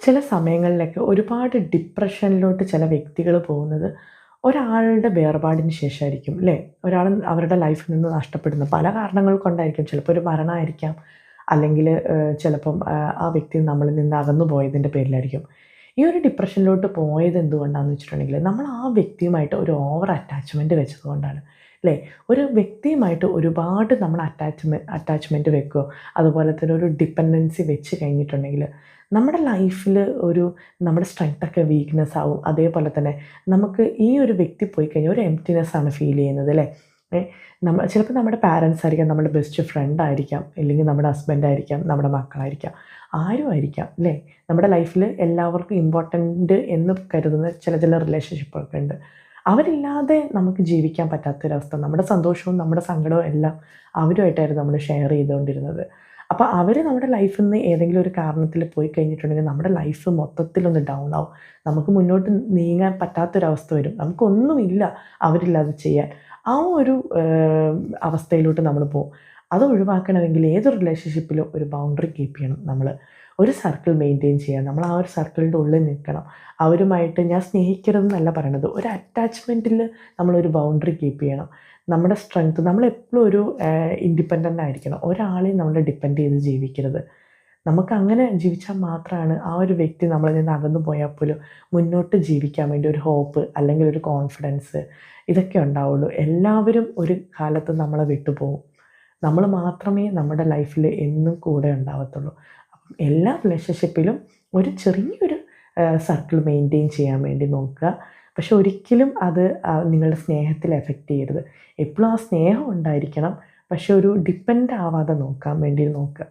ചില സമയങ്ങളിലൊക്കെ ഒരുപാട് ഡിപ്രഷനിലോട്ട് ചില വ്യക്തികൾ പോകുന്നത് ഒരാളുടെ വേർപാടിന് ശേഷമായിരിക്കും അല്ലേ? ഒരാൾ അവരുടെ ലൈഫിൽ നിന്ന് നഷ്ടപ്പെടുന്ന പല കാരണങ്ങൾ കൊണ്ടായിരിക്കും. ചിലപ്പോൾ ഒരു മരണമായിരിക്കാം, അല്ലെങ്കിൽ ചിലപ്പം ആ വ്യക്തി നമ്മളിൽ നിന്ന് അകന്നു പോയതിൻ്റെ പേരിലായിരിക്കും. ഈ ഒരു ഡിപ്രഷനിലോട്ട് പോയത് എന്തുകൊണ്ടാണെന്ന് വെച്ചിട്ടുണ്ടെങ്കിൽ നമ്മൾ ആ വ്യക്തിയുമായിട്ട് ഒരു ഓവർ അറ്റാച്ച്മെൻറ്റ് വെച്ചതുകൊണ്ടാണ് അല്ലേ? ഒരു വ്യക്തിയുമായിട്ട് ഒരുപാട് നമ്മൾ അറ്റാച്ച്മെൻറ്റ് വെക്കുകയോ അതുപോലെ തന്നെ ഒരു ഡിപ്പെൻഡൻസി വെച്ച് കഴിഞ്ഞിട്ടുണ്ടെങ്കിൽ നമ്മുടെ ലൈഫിൽ ഒരു നമ്മുടെ സ്ട്രെങ്ത്തൊക്കെ വീക്ക്നെസ് ആവും. അതേപോലെ തന്നെ നമുക്ക് ഈ ഒരു വ്യക്തി പോയി കഴിഞ്ഞാൽ ഒരു എംപ്റ്റിനെസ് ആണ് ഫീൽ ചെയ്യുന്നത് അല്ലേ? ചിലപ്പോൾ നമ്മുടെ പാരൻസ് ആയിരിക്കാം, നമ്മുടെ ബെസ്റ്റ് ഫ്രണ്ട് ആയിരിക്കാം, അല്ലെങ്കിൽ നമ്മുടെ ഹസ്ബൻഡ് ആയിരിക്കാം, നമ്മുടെ മക്കളായിരിക്കാം, ആരും ആയിരിക്കാം അല്ലേ? നമ്മുടെ ലൈഫിൽ എല്ലാവർക്കും ഇമ്പോർട്ടൻ്റ് എന്ന് കരുതുന്ന ചില ചില റിലേഷൻഷിപ്പൊക്കെ ഉണ്ട്. അവരില്ലാതെ നമുക്ക് ജീവിക്കാൻ പറ്റാത്തൊരവസ്ഥ. നമ്മുടെ സന്തോഷവും നമ്മുടെ സങ്കടവും എല്ലാം അവരുമായിട്ടായിരുന്നു നമ്മൾ ഷെയർ ചെയ്തുകൊണ്ടിരുന്നത്. അപ്പോൾ അവർ നമ്മുടെ ലൈഫിൽ നിന്ന് ഏതെങ്കിലും ഒരു കാരണത്തിൽ പോയി കഴിഞ്ഞിട്ടുണ്ടെങ്കിൽ നമ്മുടെ ലൈഫ് മൊത്തത്തിലൊന്ന് ഡൗൺ ആവും. നമുക്ക് മുന്നോട്ട് നീങ്ങാൻ പറ്റാത്തൊരവസ്ഥ വരും. നമുക്കൊന്നുമില്ല അവരില്ലാതെ ചെയ്യാൻ. ആ ഒരു അവസ്ഥയിലോട്ട് നമ്മൾ പോകും. അത് ഒഴിവാക്കണമെങ്കിൽ ഏത് റിലേഷൻഷിപ്പിലും ഒരു ബൗണ്ടറി കീപ്പ് ചെയ്യണം നമ്മൾ. ഒരു സർക്കിൾ മെയിൻറ്റെയിൻ ചെയ്യുക. നമ്മൾ ആ ഒരു സർക്കിളിൻ്റെ ഉള്ളിൽ നിൽക്കണം. അവരുമായിട്ട് ഞാൻ സ്നേഹിക്കരുതെന്നല്ല പറയണത്. ഒരു അറ്റാച്ച്മെൻറ്റിൽ നമ്മളൊരു ബൗണ്ടറി കീപ്പ് ചെയ്യണം. നമ്മുടെ സ്ട്രെങ്ത് നമ്മളെപ്പോഴും ഒരു ഇൻഡിപെൻഡൻ്റ് ആയിരിക്കണം. ഒരാളെയും നമ്മൾ ഡിപ്പെൻഡ് ചെയ്ത് ജീവിക്കരുത്. നമുക്കങ്ങനെ ജീവിച്ചാൽ മാത്രമാണ് ആ ഒരു വ്യക്തി നമ്മളിൽ നിന്ന് അകന്നു പോയാൽ പോലും മുന്നോട്ട് ജീവിക്കാൻ വേണ്ടി ഒരു ഹോപ്പ് അല്ലെങ്കിൽ ഒരു കോൺഫിഡൻസ് ഇതൊക്കെ ഉണ്ടാവുള്ളൂ. എല്ലാവരും ഒരു കാലത്ത് നമ്മളെ വിട്ടുപോകും. നമ്മൾ മാത്രമേ നമ്മുടെ ലൈഫിൽ എന്നും കൂടെ ഉണ്ടാവത്തുള്ളൂ. അപ്പം എല്ലാ റിലേഷൻഷിപ്പിലും ഒരു ചെറിയൊരു സർക്കിൾ മെയിൻറ്റെയിൻ ചെയ്യാൻ വേണ്ടി നോക്കുക. പക്ഷെ ഒരിക്കലും അത് നിങ്ങളുടെ സ്നേഹത്തിൽ എഫക്റ്റ് ചെയ്യരുത്. എപ്പോഴും ആ സ്നേഹം ഉണ്ടായിരിക്കണം. പക്ഷെ ഒരു ഡിപ്പെൻഡ് ആവാതെ നോക്കാൻ വേണ്ടി നോക്കുക.